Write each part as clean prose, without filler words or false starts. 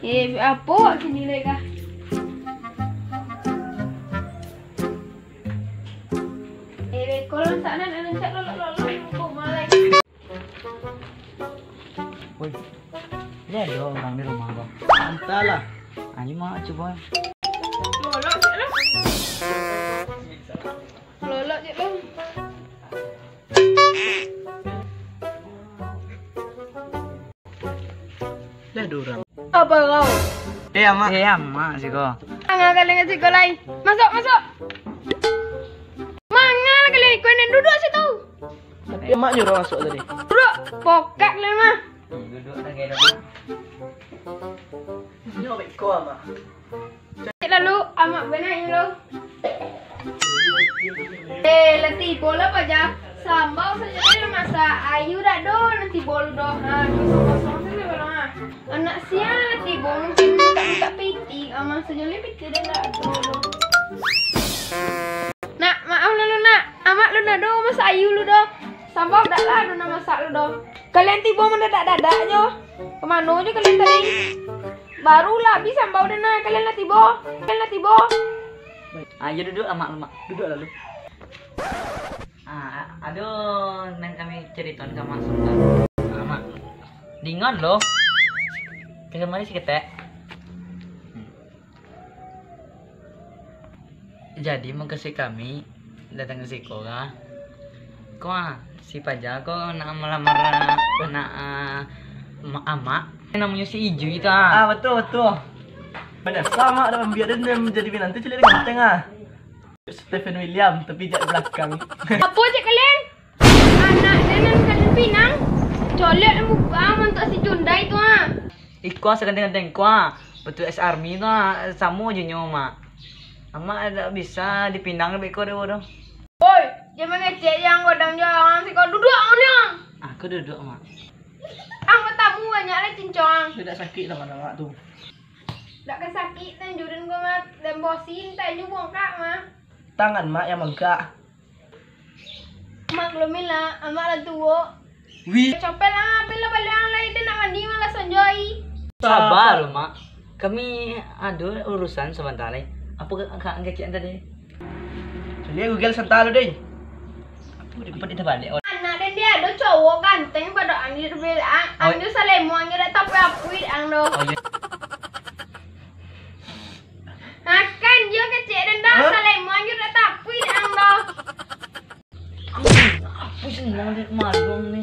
Apa sini lagi kah? Kalau sana nak cak lo malai. Woi, dia ada orang di rumah kau. Entahlah. Ayo mak coba. Lolok cak lo. Lolok cak lo. Dah ada orang. Apa kau? Mak. Mak sih kau. Angah kalian ngasih kau lain. Masuk. Mangal kalian kau nak duduk situ. Tapi mak nyuruh masuk tadi. Duduk. Pokak lah mah. Duduk dah kayak dah. Ini apa kau mak? Cik lalu amak benar lo. Letih bola aja. Sambal saja dia masak. Ayu dah do nanti bolu do. Kosong saja kalau anak siang letih bolu tak piti. Amak saja le piti dah dah do. Nak maaf lalu nak. Amak lu nak do masak ayu lu do. Sambal dah lah do nak masak lu do. Kalian tiba mendadak jo. Kemana je kalian tadi? Barulah habis sambal dah nak. Kalian lah tiba. Ayo duduk mak mak. Duduk lalu. Aduh, nang kami cerita ke masuk kan. Mak. Dingon loh. Kemari si ketek. Jadi mengkasih kami datang ke siko kah? Kau si Paja kau nak melamar anak amak. Namanya si Ijo itu Betul. Benar sama dengan biar dia menjadi binatang cilik ganteng Stephen William tapi jat belakang. Apa je kalian? Anak dan kalian pinang. Colek muka untuk si Junda itu Iko seganteng-ganteng kau. Betul S-Army itu sama aja nyoma. Ama ada bisa dipindang lebih kau deh bodoh. Oi, jangan ngecek yang godang jangan si kau duduk orang. Aku duduk mak. Tamu banyak lah cincong. Tidak sakit sama anak tu. Tak kesakit dan jurin gua mah dan bosin tanya bongkak mah. Tangan mak yang menggak. Maklumin lah, amak lah tua. Wih. Copel lah, pilih balik yang lain dia nak mandi malah sanjoi. Sabar mak. Kami ada urusan sebentar lagi. Apa kak ngecek tadi? Jadi Google sental deh. Apa dia balik? Anak dan dia ada cowok ganteng pada angin bilang. Angin salemu angin dah tapi aku ang do. Akan dia kecil dan dah salemu angin dah tapi ang do. Apa senang dia malu ni.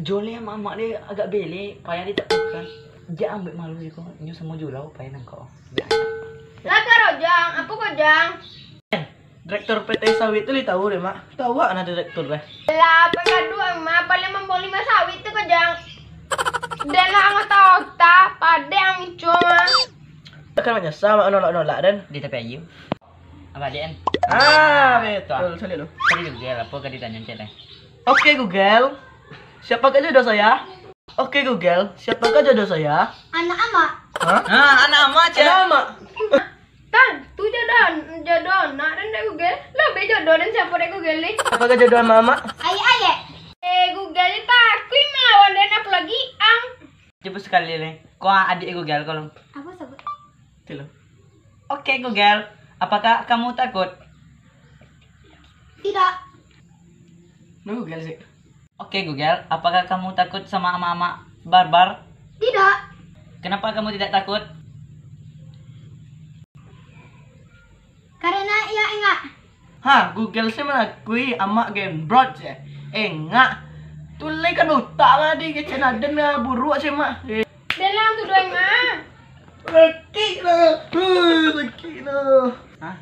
Joleh mak dia agak bele, payah dia tak bukan. Dia ambil malu dia kau. Nyu semua julau payah nang kau. Lah karojang, apa kojang? Direktur PT Sawit tu li tahu deh mak. Tahu tak ada direktur deh. Lah pengadu ama paling memboli sawit tu kojang. Dan lah ang tahu tak pada ang cuma. Takkan menyesal mak nolak dan. Dia tapi ayu. Apa dia kan? Betul sekali lo. Tadi juga apa kau ditanya cek. Oke Google, siapakah jodoh saya? Oke Google, siapakah jodoh saya? Anak ama. Anak amak cek. Anak mak. Tan, tu jodoh nak dan dah Google. Lebih jodoh dan siapa dah Google ni? Apakah jodoh mama? Ayah. Google ni tak aku melawan dan apa lagi ang. Coba sekali ni. Kau adik Google kalau. Apa sebut? Tilo. Oke Google, apakah kamu takut? Tidak. No Google sih. Oke Google, apakah kamu takut sama ama-ama barbar? Tidak. Kenapa kamu tidak takut? Karena ia enggak. Google sih mengakui amak game broad sih. Enggak. Tulis kan otak lah di kecil ada na buruk sih mak. Dalam tu dua enggak. Sakit lah. Sakit lah.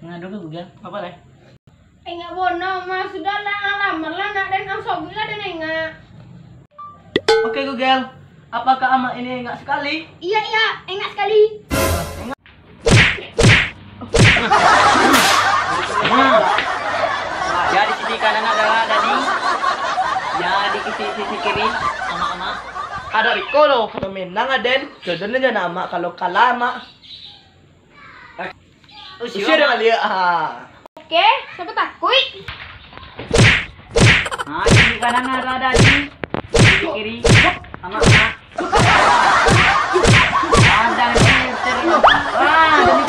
Ngadu ke Google? Apa leh? Enggak bono mah sudah lah alamar lah nak dan ang sobi lah dan enggak. Oke Google, apakah amak ini enggak sekali? Iya, enggak sekali. Ya di sisi kanan adalah Dani. Ya di sisi kiri ama-ama. Ada Riko loh. Kalau menang aden, jodohnya jangan amak. Kalau kalah amak. Usir kali ya. Oke, siapa takut? Di sisi kanan adalah Dani. Di sisi kiri ama-ama. Ada nyetir lu. Ah,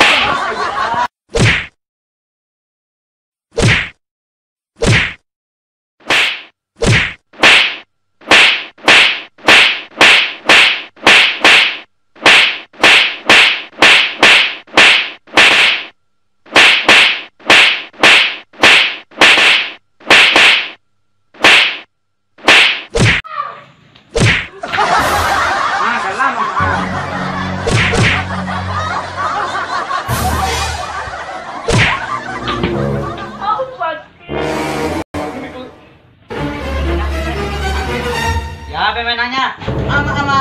ya, apa yang nanya? Ama.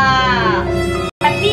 Tapi